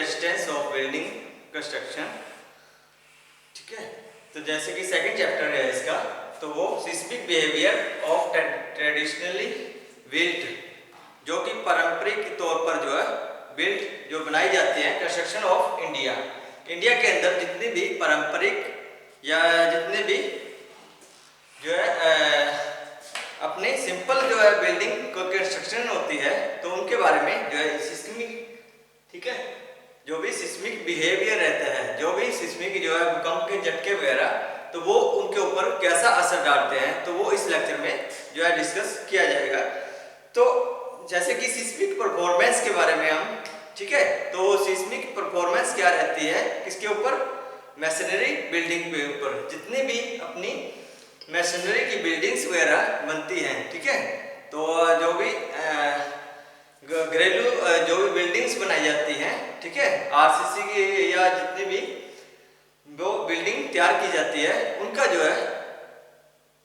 Resistance of building construction. ठीक है, तो जैसे कि सेकंड चैप्टर है इसका, तो वो seismic behaviour of traditionally built, जो कि पारंपरिक तौर पर जो है बिल्ट जो बनाई जाती है कंस्ट्रक्शन ऑफ इंडिया। इंडिया के अंदर जितनी भी पारंपरिक या जितने भी जो है अपने सिंपल जो है बिल्डिंग को कंस्ट्रक्शन होती है, तो उनके बारे में जो है सिस्मिक, ठीक है, जो भी सिस्मिक बिहेवियर रहता है, जो भी सिस्मिक जो है भूकंप के झटके वगैरह, तो वो उनके ऊपर कैसा असर डालते हैं, तो वो इस लेक्चर में जो है डिस्कस किया जाएगा। तो जैसे कि सिस्मिक परफॉर्मेंस के बारे में हम, ठीक है, तो सिस्मिक परफॉर्मेंस क्या रहती है किसके ऊपर, मैसनरी बिल्डिंग के ऊपर। जितनी भी अपनी मैसनरी की बिल्डिंग्स वगैरह बनती हैं, ठीक है, तो जो भी घरेलू जो भी बिल्डिंग्स बनाई जाती हैं, ठीक है, आरसीसी की या जितनी भी वो बिल्डिंग तैयार की जाती है, उनका जो है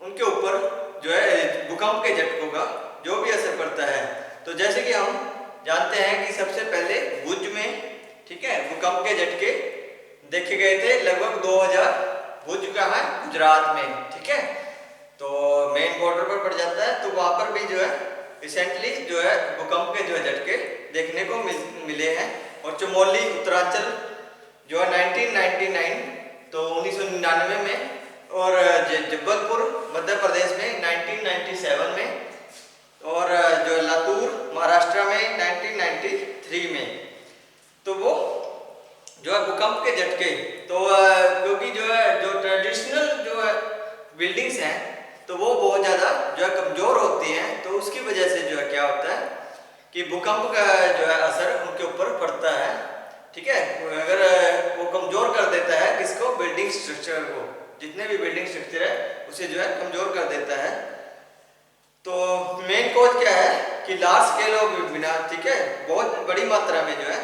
उनके ऊपर जो है भूकंप के झटकों का जो भी असर पड़ता है। तो जैसे कि हम जानते हैं कि सबसे पहले भुज में, ठीक है, भूकंप के झटके देखे गए थे लगभग 2000। भुज कहाँ है, गुजरात में, ठीक है, तो मेन बॉर्डर पर पड़ जाता है, तो वहां पर भी जो है रिसेंटली जो है भूकंप के जो है झटके देखने को मिले हैं। और चमोली उत्तरांचल जो है 1999, तो 1999 में, और जबलपुर मध्य प्रदेश में 1997 में, और जो लातूर महाराष्ट्र में 1993 में। तो वो जो है भूकंप के झटके, तो क्योंकि जो है जो ट्रेडिशनल जो है बिल्डिंग्स हैं, तो वो बहुत ज़्यादा जो है कमज़ोर होती हैं, तो उसकी वजह से जो है क्या होता है कि भूकंप का जो है असर उनके ऊपर पड़ता है। ठीक है, अगर वो कमज़ोर कर देता है किसको, बिल्डिंग स्ट्रक्चर को, जितने भी बिल्डिंग स्ट्रक्चर है उसे जो है कमज़ोर कर देता है। तो मेन कॉज क्या है कि लार्ज स्केल ऑफ विनाश, ठीक है, बहुत बड़ी मात्रा में जो है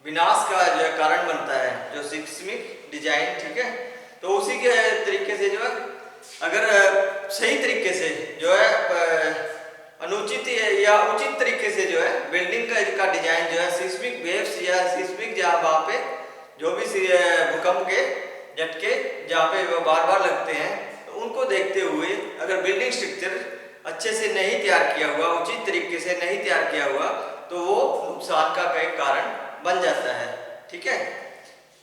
विनाश का जो है कारण बनता है जो सिस्मिक डिजाइन, ठीक है। तो उसी के तरीके से जो है अगर सही तरीके से जो है अनुचित या उचित तरीके से जो है बिल्डिंग का डिजाइन जो है सिस्मिक वेव्स या सिस्मिक जहाँ वहाँ पे जो भी भूकंप के झटके जहाँ पे बार बार लगते हैं, तो उनको देखते हुए अगर बिल्डिंग स्ट्रक्चर अच्छे से नहीं तैयार किया हुआ, उचित तरीके से नहीं तैयार किया हुआ, तो वो नुकसान का कई कारण बन जाता है। ठीक है,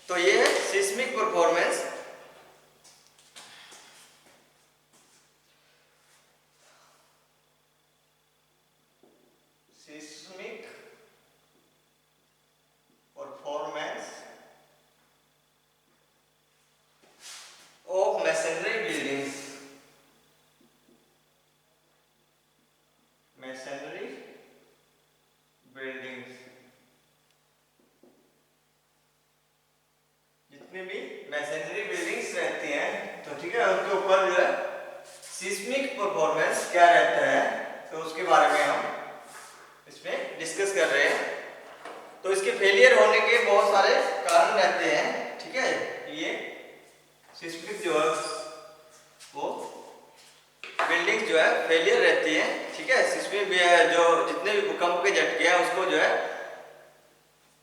तो ये है seismic performance. Seismic performance of masonry buildings, masonry buildings, जितनी भी मैसनरी बिल्डिंग्स रहती हैं, तो ठीक है, उनके ऊपर जो है सिस्मिक परफॉर्मेंस क्या रहता है, तो उसके बारे में हम इसमें डिस्कस कर रहे हैं। तो इसके फेलियर होने के बहुत सारे कारण रहते हैं। ठीक है, ये सिस्मिक जो है वो बिल्डिंग जो है फेलियर रहती है। ठीक है, सिस्मिक जो जितने भी भूकंप के झटके हैं उसको जो है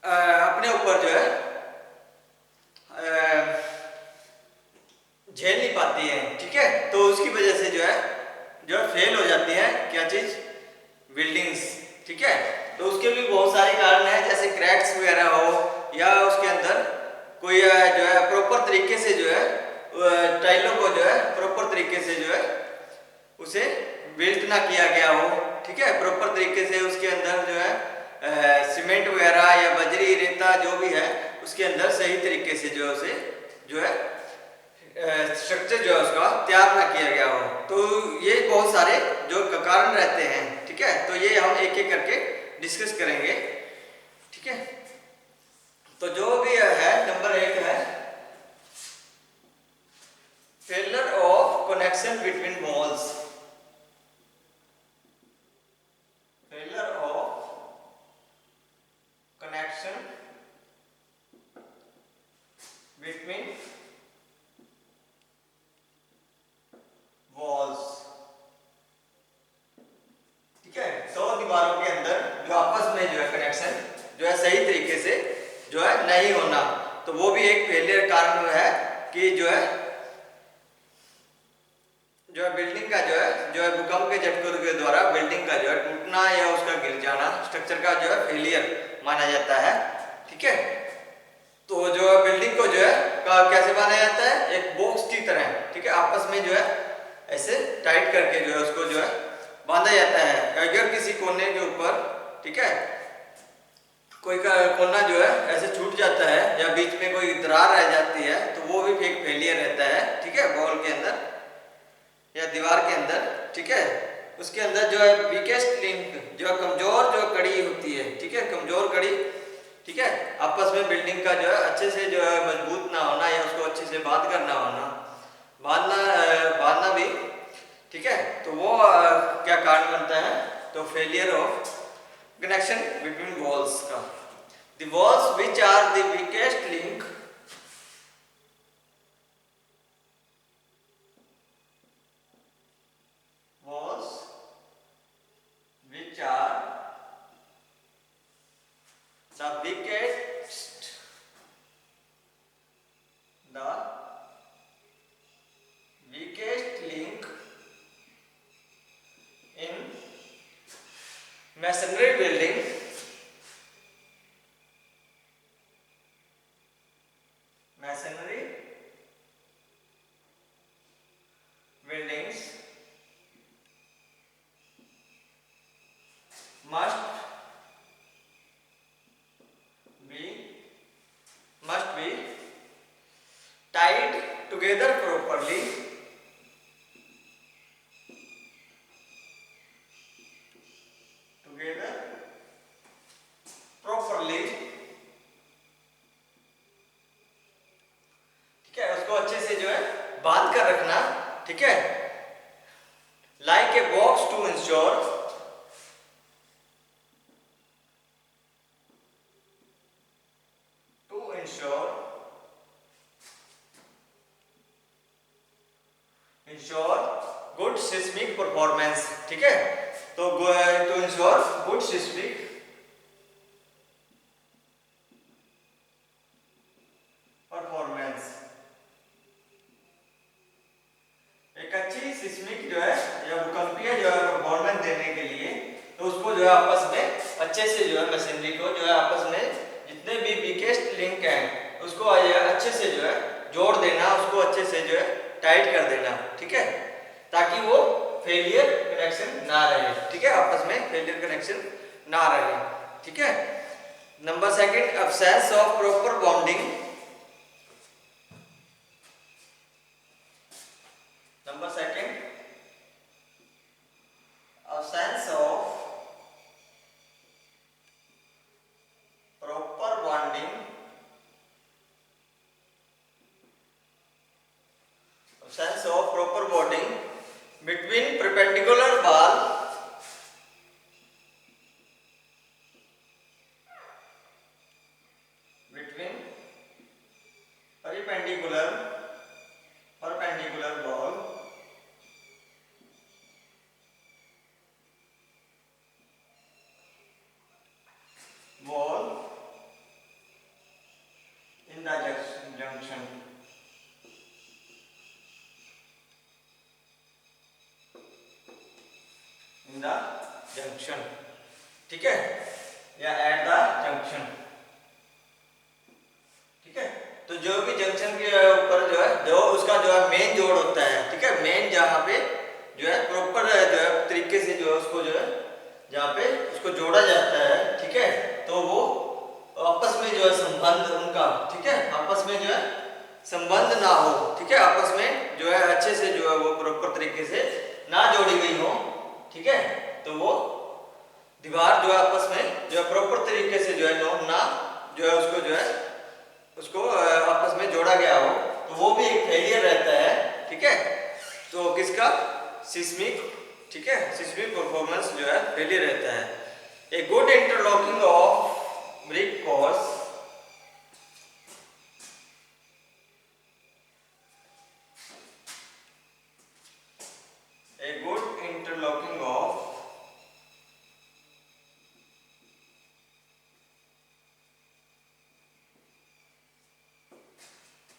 अपने ऊपर जो है झेल नहीं पाती है। ठीक है, तो उसकी वजह से जो है फेल हो जाती है क्या चीज, बिल्डिंग्स। ठीक है, तो उसके भी बहुत सारे कारण हैं, जैसे क्रैक्स वगैरह हो, या उसके अंदर कोई जो है प्रॉपर तरीके से जो है टाइलों को जो है प्रॉपर तरीके से जो है उसे बिल्ट ना किया गया हो। ठीक है, प्रॉपर तरीके से उसके अंदर जो है सीमेंट वगैरह या बजरी रेता जो भी है उसके अंदर सही तरीके से जो है उसे जो है स्ट्रक्चर जो है उसका तैयार ना किया गया हो। तो ये बहुत सारे जो कारण रहते हैं। ठीक है, तो ये हम एक एक करके डिस्कस करेंगे। ठीक है, तो जो भी है नंबर 1 है failure of connection between walls, failure of connection between walls. ठीक है, 100 दीवारों के अंदर जो आपस में जो है कनेक्शन जो है सही तरीके से जो है बिल्डिंग का जो है भूकंप के झटकों के द्वारा बिल्डिंग का जो है टूटना या उसका गिर जाना स्ट्रक्चर का जो है फेलियर माना जाता है। ठीक है, तो जो है बिल्डिंग को जो है कैसे माना जाता है, एक बॉक्स की तरह। ठीक है, आपस में जो है ऐसे टाइट करके जो है उसको जो है बांधा जाता है। अगर किसी कोने के ऊपर, ठीक है, कोई का कोना जो है ऐसे छूट जाता है या बीच में कोई दरार रह जाती है तो वो भी एक फेलियर रहता है। ठीक है, वॉल के अंदर या दीवार के अंदर। ठीक है, उसके अंदर जो है वीकेस्ट लिंक जो है कमजोर जो कड़ी होती है। ठीक है, कमजोर कड़ी। ठीक है, आपस में बिल्डिंग का जो है अच्छे से जो है मजबूत ना होना या उसको अच्छे से बांध कर ना होना, बांधना भी। ठीक है, तो वो क्या कारण बनता है, तो failure of connection between walls का। The walls which are the weakest link walls which are the weakest link in masonry building buildings must be tied together properly ठीक है, उसको अच्छे से जो है बांध कर रखना। ठीक है, like a box to ensure good seismic performance. ठीक है, तो to ensure good seismic performance, एक अच्छी सिस्मिक जो है या भूकंपीय जो है परफॉर्मेंस देने के लिए तो उसको जो है आपस में अच्छे से जो है मशीनरी को जो है आपस में जितने भी वीकेस्ट लिंक हैं उसको अच्छे से जो है जोड़ देना, उसको अच्छे से जो है टाइट कर देना। ठीक है, ताकि वो फेलियर कनेक्शन ना रहे। ठीक है, आपस में फेलियर कनेक्शन ना रहे। ठीक है, number second, absence of proper bonding. Number second, absence of proper bonding, absence of proper bonding between perpendicular wall perpendicular wall in the junction in the junction। ठीक है, या एट द जंक्शन। ठीक है, तो जो भी जंक्शन के ऊपर जो है जो उसका जो है मेन जोड़ होता है। ठीक है, मेन जहाँ पे जो है प्रॉपर जो है तरीके से जो है उसको जो है जहाँ पे उसको जोड़ा जाता है। ठीक है, तो वो आपस में जो है संबंध उनका, ठीक है, आपस में जो है संबंध ना हो। ठीक है, आपस में जो है अच्छे से जो है वो प्रॉपर तरीके से ना जोड़ी गई हो। ठीक है, तो वो दीवार जो है आपस में जो है प्रॉपर तरीके से जो है ना जो है उसको आपस में जोड़ा गया हो तो वो भी एक फेलियर रहता है। ठीक है, तो किसका, सिस्मिक। ठीक है, सिस्मिक परफॉर्मेंस जो है फेलियर रहता है। A good interlocking of brick course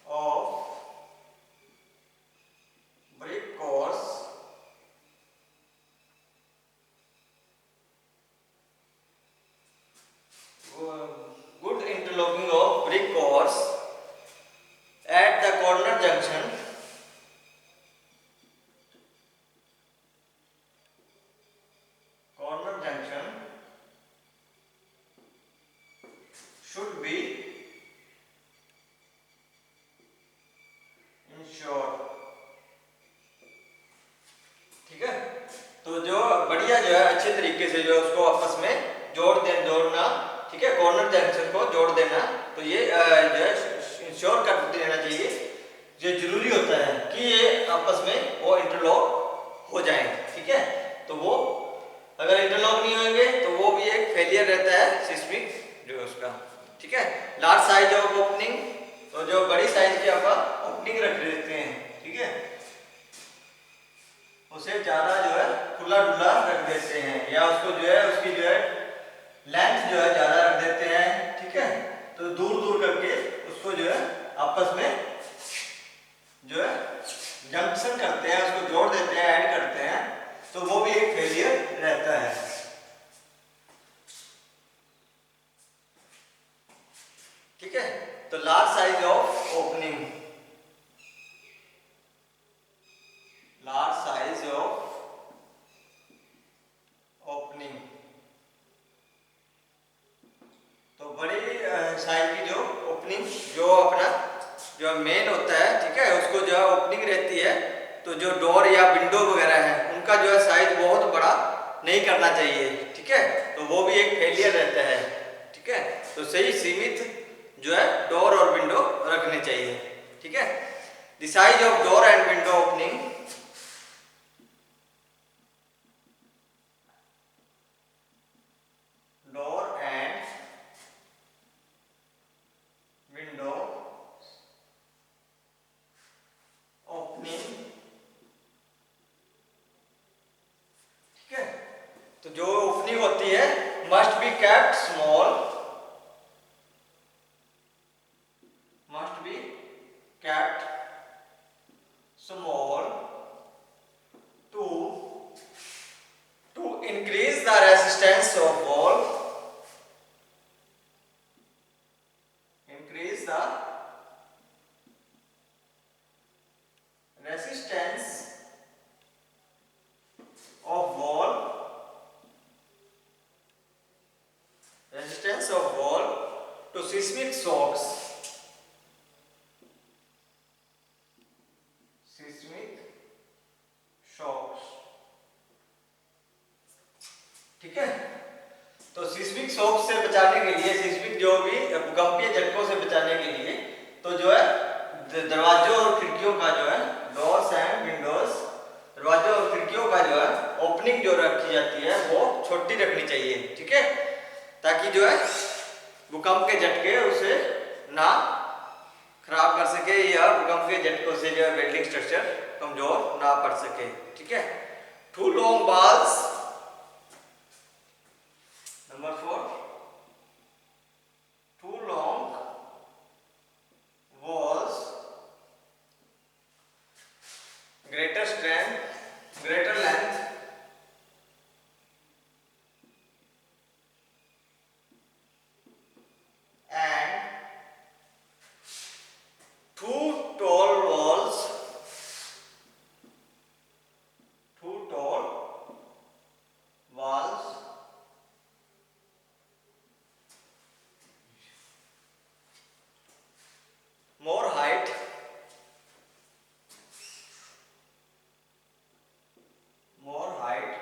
of brick course बढ़िया जो है अच्छे तरीके से जो है उसको आपस में जोड़ना, ठीक है, कॉर्नर जंक्शन को जोड़ देना। तो ये जो है इंश्योर करते रहना चाहिए, ये जरूरी होता है कि ये आपस में वो इंटरलॉक हो जाए, ठीक है। तो वो अगर इंटरलॉक नहीं होंगे तो वो भी एक फेलियर रहता है सिस्मिक जो है उसका, ठीक है। लार्ज साइज ऑफ ओपनिंग, तो जो बड़ी साइज की आप ओपनिंग रख देते हैं, ठीक है, उसे ज्यादा जो है खुला डुला रख देते हैं, या उसको जो है उसकी जो है लेंथ जो है ज्यादा रख देते हैं, ठीक है। तो दूर दूर करके उसको जो है आपस में जो है जंक्शन करते हैं, उसको जोड़ देते हैं, ऐड करते हैं, तो वो भी एक फेलियर रहता है, ठीक है। तो large size of opening, large size of opening, तो बड़ी साइज की जो ओपनिंग जो अपना जो मेन होता है, ठीक है, उसको जो है ओपनिंग रहती है, तो जो डोर या विंडो वगैरह है उनका जो है साइज बहुत बड़ा नहीं करना चाहिए, ठीक है। तो वो भी एक फेलियर रहता है, ठीक है। तो सही सीमित जो है डोर और विंडो रखने चाहिए, ठीक है। The size of door and window opening, door and window opening, ठीक है। तो जो ओपनिंग होती है must be kept small, must be kept small to increase the resistance of wall, increase the resistance of wall, resistance of wall to seismic shocks, seismic shocks, ठीक है। तो seismic shock से बचाने के लिए, सिस्मिक जो भी भूकंपीय झटकों से बचाने के लिए, तो जो है दरवाजों और खिड़कियों का जो है डोर्स एंड विंडोज, दरवाजों और खिड़कियों का जो है ओपनिंग जो रखी जाती है वो छोटी रखनी चाहिए, ठीक है, ताकि जो है भूकंप के झटके उसे ना खराब कर सके, या भूकंप के झटकों से जो है बिल्डिंग स्ट्रक्चर कमजोर ना पड़ सके, ठीक है। Too long walls, Number 4, too long walls, greater strength, greater length, and too tall walls, too tall walls, more height, more height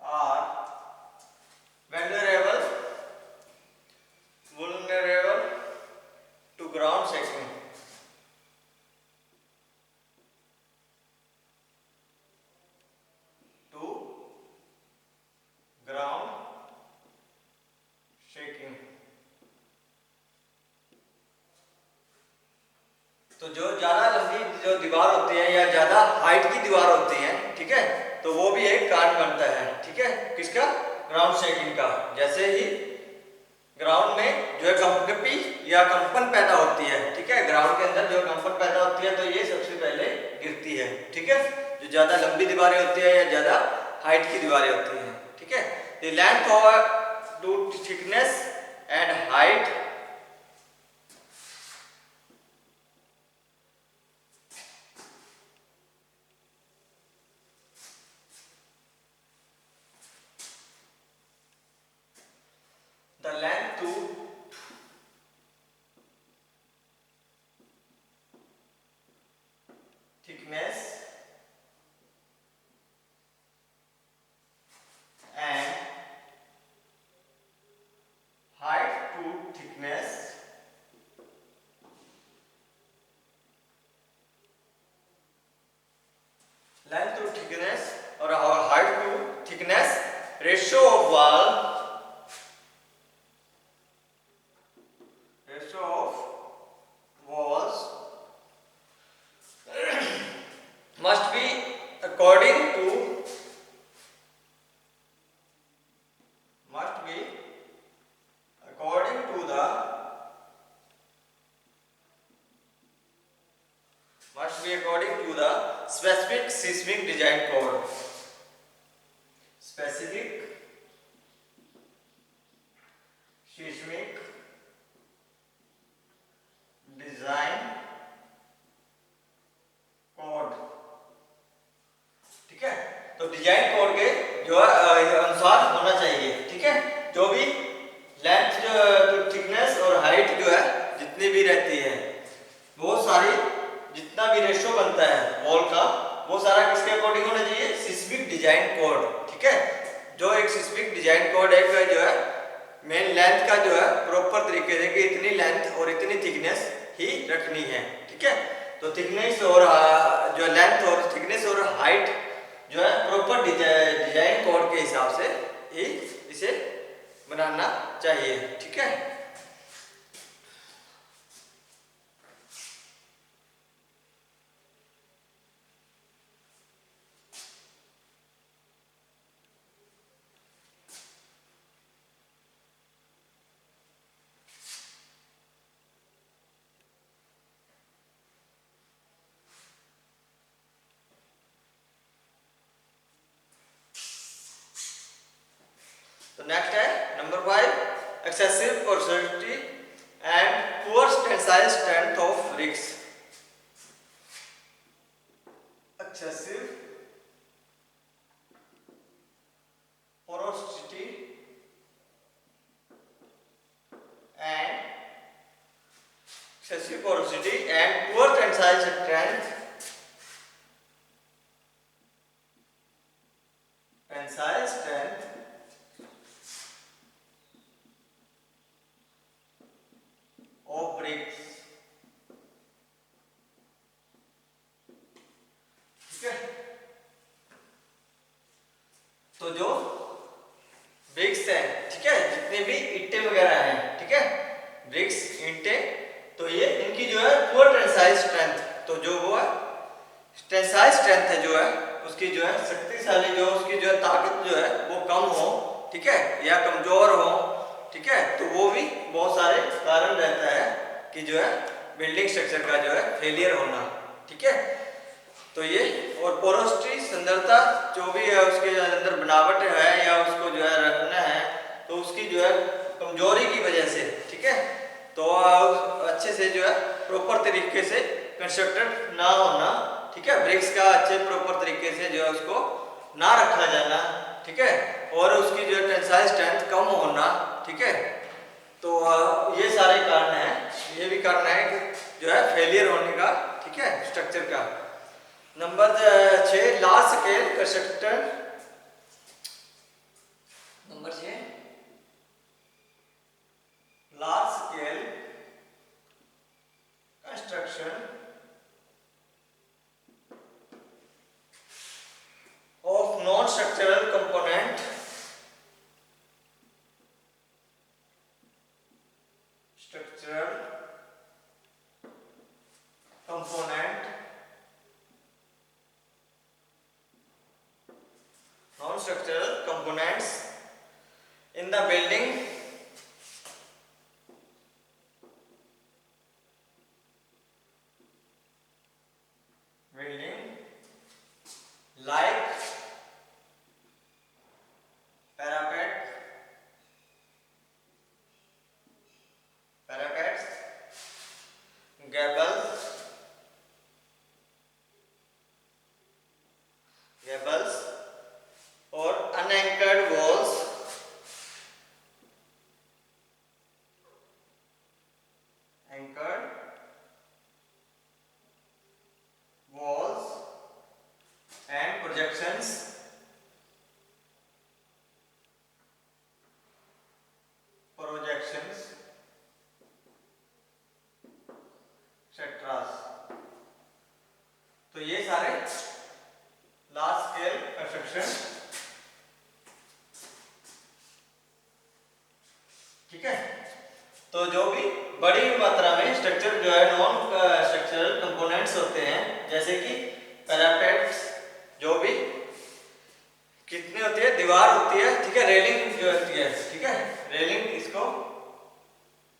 are vulnerable to ground shaking, to ground shaking। तो जो ज्यादा लंबी जो दीवार होती है या ज्यादा हाइट की दीवार होती है, ठीक है, तो वो भी एक कारण बनता है, ठीक है, किसका, ग्राउंड शेकिंग का। जैसे ही ग्राउंड में जो है कंपनी या कंपन पैदा होती है, ठीक है, ग्राउंड के अंदर जो कंपन पैदा होती है तो ये सबसे पहले गिरती है, ठीक है। जो ज्यादा लंबी दीवारें होती है या ज्यादा हाइट की दीवारें होती हैं, ठीक है। The length of to thickness and height, the length to thickness thickness or height to thickness ratio of walls must be according to the specific seismic design code. Specific seismic design code, ठीक है। तो design code के जो अनुसार होना चाहिए, ठीक है। जो भी लेंथ जो थिकनेस और हाइट जो है जितनी भी रहती है, बहुत सारी जितना भी रेशो बनता है वॉल का, वो सारा किसके अकॉर्डिंग होना चाहिए? सिस्मिक डिजाइन कोड, ठीक है। जो एक सिस्मिक डिजाइन कोड एक जो है मेन लेंथ का जो है प्रॉपर तरीके से कि इतनी लेंथ और इतनी थिकनेस ही रखनी है, ठीक है। तो थिकनेस और जो लेंथ और थिकनेस और हाइट जो है प्रॉपर डिजाइन कोड के हिसाब से ही इसे बनाना चाहिए, ठीक है। तो नेक्स्ट है number 5, excessive porosity and poor tensile strength of BRICS. Excessive porosity and poor tensile strength of BRICS, ठीक है। तो जो ब्रिक्स है, ठीक है, जितने भी ईंटें वगैरह हैं, ठीक है, ब्रिक्स ईंटें, तो ये इनकी जो है पुअर टेंसाइल स्ट्रेंथ, तो जो वो है टेंसाइल स्ट्रेंथ है जो है उसकी जो है शक्तिशाली जो उसकी जो है ताकत जो है वो कम हो, ठीक है, या कमजोर हो, ठीक है। तो वो भी बहुत सारे कारण रहता है कि जो है बिल्डिंग स्ट्रक्चर का जो है फेलियर होना, ठीक है। तो ये और पोरोसिटी सुंदरता जो भी है उसके अंदर बनावट है या उसको जो है रखना है, तो उसकी जो है कमजोरी की वजह से, ठीक है, तो अच्छे से जो है प्रॉपर तरीके से कंस्ट्रक्टेड ना होना, ठीक है, ब्रिक्स का अच्छे प्रॉपर तरीके से जो है उसको ना रखा जाना, ठीक है, और उसकी जो टेंसाइल स्ट्रेंथ कम होना, ठीक है। तो ये सारे कारण हैं, ये भी कारण है कि जो है फेलियर होने का, ठीक है, स्ट्रक्चर का। Number 6, large scale construction. Number 6, large scale construction of non-structural component non-structural components in the building like parapets, gables or unanchored walls, and projections etc. तो ये सारे लार्ज स्केल कंस्ट्रक्शन, ठीक है। तो जो भी बड़ी मात्रा में स्ट्रक्चर जो है नॉन स्ट्रक्चरल कंपोनेंट्स होते हैं, जैसे कि पैरापेट्स, जो भी कितनी होती है, दीवार होती है, ठीक है, रेलिंग जो होती है, ठीक है, रेलिंग, इसको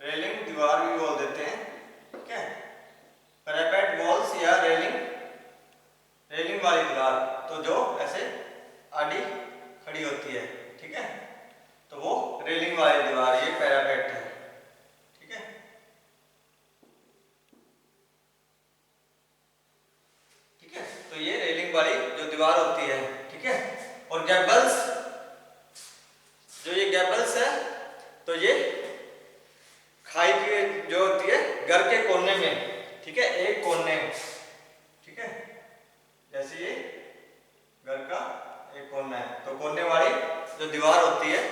रेलिंग दीवार भी बोल देते हैं, ठीक है, पैरापेट वॉल्स या रेलिंग, रेलिंग वाली दीवार, तो जो ऐसे आड़ी खड़ी होती है, ठीक है, तो वो रेलिंग वाली दीवार, ये पैरापेट है, ठीक है। ठीक है, तो ये रेलिंग वाली जो दीवार होती है, ठीक है। और गैबल्स, जो ये गैबल्स है, तो ये खाई की जो होती है घर के कोने में, ठीक है, एक कोने, ठीक है, जैसे ये घर का एक कोना है, तो कोने वाली जो दीवार होती है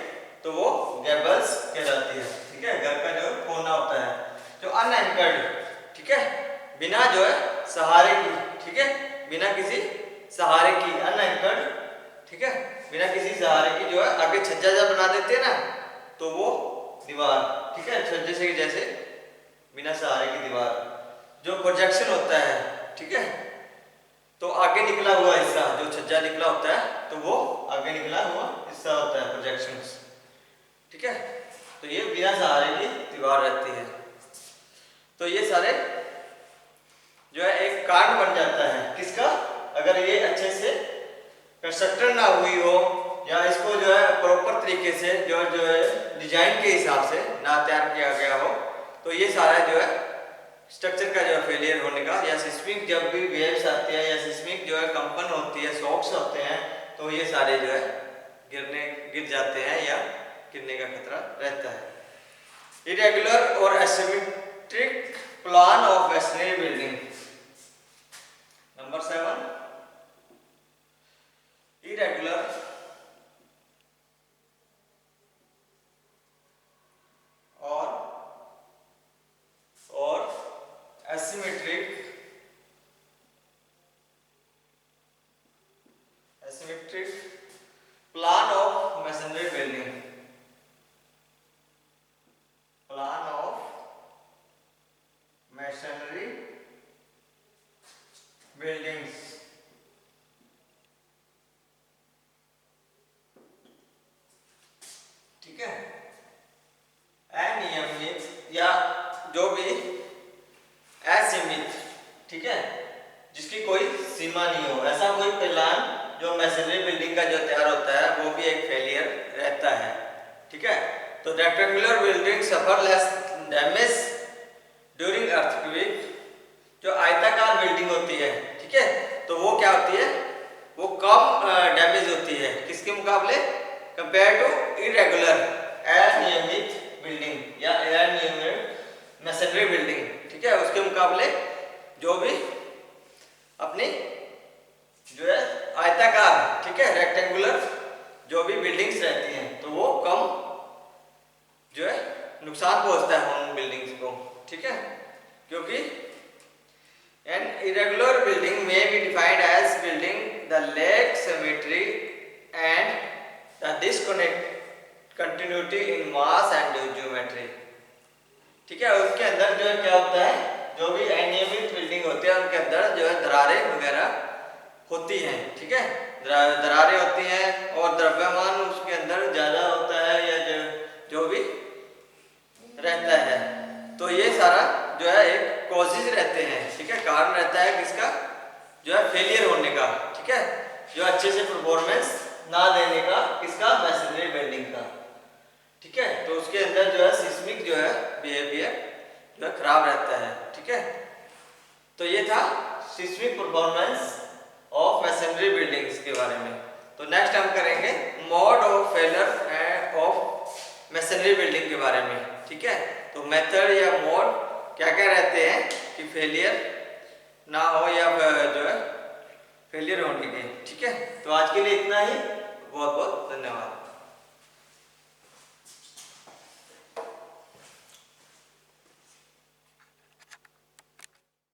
तो वो गैबल्स कहलाती है, ठीक है, घर का जो कोना होता है, जो अनएंकर्ड, ठीक है, बिना जो है सहारे की, ठीक है, बिना किसी सहारे की, अनएंकर्ड, ठीक है, बिना किसी सहारे की जो है, आगे छज्जा जब बना देते हैं ना, तो वो दीवार, ठीक है, छज्जे से जैसे बिना सहारे की दीवार, जो प्रोजेक्शन होता है, ठीक है, तो आगे निकला हुआ हिस्सा, जो छज्जा निकला होता है, तो वो आगे निकला हुआ हिस्सा होता है, प्रोजेक्शंस, ठीक है, तो ये बिना सहारे की दीवार रहती है। तो ये सारे जो है एक कारण बन जाता है, किसका, अगर ये अच्छे से कंस्ट्रक्टर ना हुई हो, या इसको जो है प्रॉपर तरीके से जो है डिजाइन के हिसाब से ना तैयार किया गया हो, तो ये सारा जो है स्ट्रक्चर का जो है फेलियर होने का, या सिस्मिक जब भी वेव्स आती है, या सिस्मिक जो है कंपन होती है, शॉक्स होते हैं, तो ये सारे जो है गिर जाते हैं या गिरने का खतरा रहता है। इरेगुलर और asymmetric plan of masonry building, number 7, irregular और asymmetric plan of masonry building, plan of masonry buildings, ठीक है, अनियमित या जो भी असीमित, ठीक है, जिसकी कोई सीमा नहीं हो, ऐसा कोई प्लान जो मैसनरी बिल्डिंग का जो तैयार होता है, वो भी एक फेलियर रहता है, ठीक है। तो रेक्टेंगुलर बिल्डिंग सफर लेस डैमेज ड्यूरिंग अर्थक्वेक, जो आयताकार बिल्डिंग होती है, ठीक है, तो वो क्या होती है, वो कम डैमेज होती है, किसके मुकाबले, कंपेयर टू इरेगुलर अनियमित बिल्डिंग या अनियमित मैसनरी बिल्डिंग, ठीक है, उसके मुकाबले जो भी अपनी जो है आयताकार, ठीक है, रेक्टेंगुलर जो भी बिल्डिंग्स रहती हैं, तो वो कम जो है नुकसान पहुंचता है उन बिल्डिंग्स को, ठीक है, क्योंकि an irregular building may be defined as building the lack symmetry and the disconnect continuity in mass and geometry, ठीक है, उसके अंदर जो है क्या होता है, जो भी अनियमित बिल्डिंग होती है उनके अंदर जो है दरारें वगैरह होती हैं, ठीक है, दरारें होती हैं, और द्रव्यमान उसके अंदर ज्यादा होता है, या जो भी रहता है, तो ये सारा जो है एक कॉजेज रहते हैं, ठीक है, कारण रहता है किसका, जो है फेलियर होने का, ठीक है, जो अच्छे से परफॉर्मेंस ना देने का, किसका, मैसनरी बिल्डिंग का, ठीक है, तो उसके अंदर जो है सिस्मिक जो है बिहेवियर जो है खराब रहता है, ठीक है। तो ये था seismic performance of masonry buildings के बारे में। तो नेक्स्ट हम करेंगे mode of failure of masonry building के बारे में, ठीक है। तो मेथड या मोड क्या क्या रहते हैं कि फेलियर ना हो या जो है फेलियर होने के, ठीक है। तो आज के लिए इतना ही, बहुत बहुत धन्यवाद।